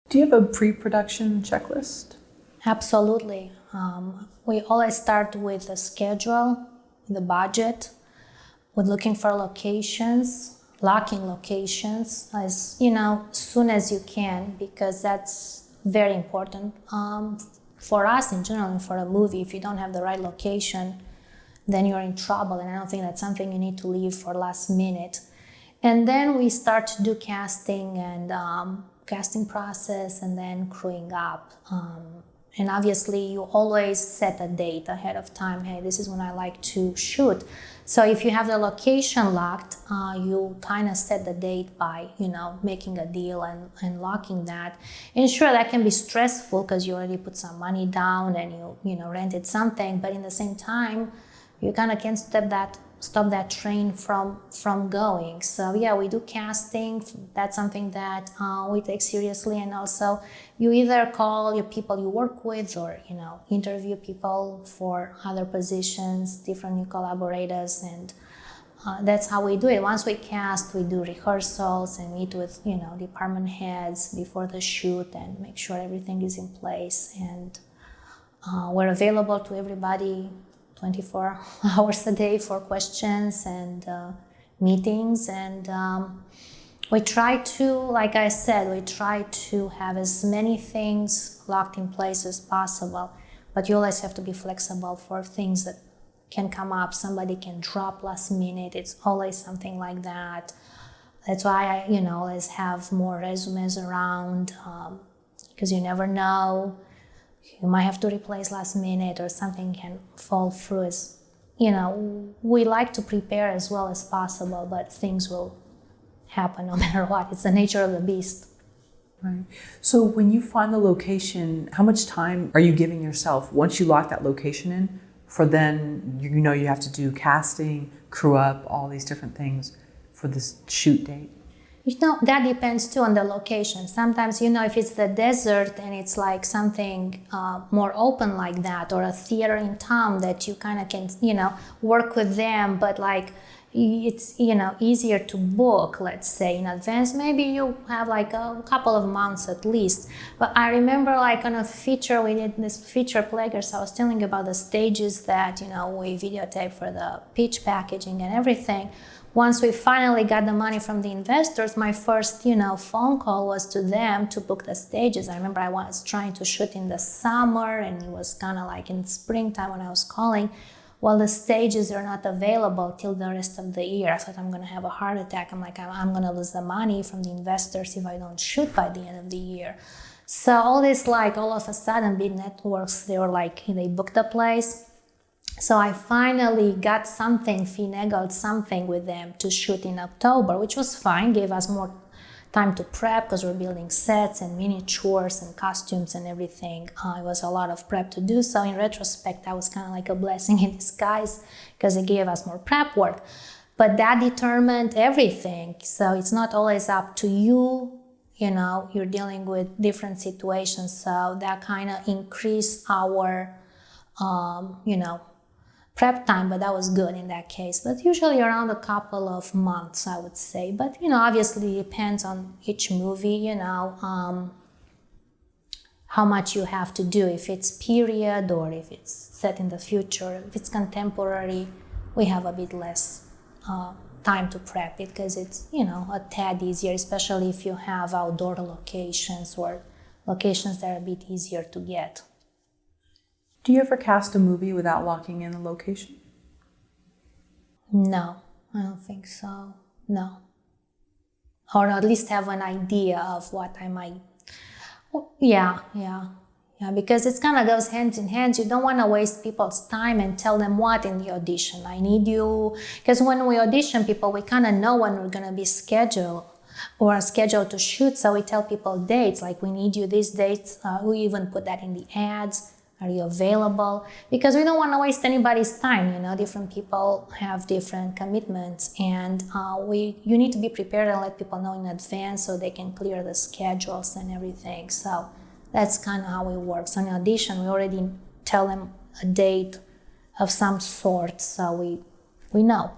Do you have a pre-production checklist? Absolutely. We always start with the schedule, the budget, with looking for locations, locking locations as soon as you can, because that's very important for us in general and for a movie. If you don't have the right location, then you're in trouble, and I don't think that's something you need to leave for last minute. And then we start to do casting and casting process, and then crewing up. And obviously you always set a date ahead of time. Hey, this is when I like to shoot. So if you have the location locked, you kind of set the date by, making a deal and locking that. And sure, that can be stressful because you already put some money down and you rented something, but in the same time, you kind of can't stop that train from going. So yeah, we do casting. That's something that we take seriously. And also you either call your people you work with, or interview people for other positions, different new collaborators, and that's how we do it. Once we cast, we do rehearsals and meet with department heads before the shoot and make sure everything is in place. And we're available to everybody 24 hours a day for questions and meetings. And we try to, like I said, we try to have as many things locked in place as possible. But you always have to be flexible for things that can come up. Somebody can drop last minute. It's always something like that. That's why I, always have more resumes around, because you never know. You might have to replace last minute, or something can fall through. We like to prepare as well as possible, but things will happen no matter what. It's the nature of the beast. Right. So when you find the location, how much time are you giving yourself once you lock that location in for then, you have to do casting, crew up, all these different things for this shoot date? That depends too on the location. Sometimes, if it's the desert and it's like something more open like that, or a theater in town that you kind of can, work with them, but like it's, easier to book, let's say, in advance. Maybe you have like a couple of months at least. But I remember like on a feature, we did this feature PreProduction. I was telling you about the stages that, we videotaped for the pitch packaging and everything. Once we finally got the money from the investors, my first, phone call was to them to book the stages. I remember I was trying to shoot in the summer, and it was kind of like in springtime when I was calling. Well, the stages are not available till the rest of the year. I thought I'm going to have a heart attack. I'm like, I'm going to lose the money from the investors if I don't shoot by the end of the year. So all this, like, all of a sudden, big networks, they were like, they booked the place. So I finally got finagled something with them to shoot in October, which was fine, gave us more time to prep because we're building sets and miniatures and costumes and everything. It was a lot of prep to do. So in retrospect, that was kind of like a blessing in disguise because it gave us more prep work. But that determined everything. So it's not always up to you. You're dealing with different situations. So that kind of increased our, prep time, but that was good in that case. But usually around a couple of months, I would say. But, obviously it depends on each movie, how much you have to do. If it's period or if it's set in the future. If it's contemporary, we have a bit less time to prep it because it's, a tad easier, especially if you have outdoor locations or locations that are a bit easier to get. Do you ever cast a movie without locking in the location? No, I don't think so. No. Or at least have an idea of what I might... Yeah, because it kind of goes hand in hand. You don't want to waste people's time and tell them what in the audition. I need you... Because when we audition people, we kind of know when we're going to be scheduled to shoot. So we tell people dates, like we need you these dates. We even put that in the ads. Are you available? Because we don't want to waste anybody's time. Different people have different commitments, and you need to be prepared and let people know in advance so they can clear the schedules and everything. So that's kind of how it works. On audition, we already tell them a date of some sort, so we know.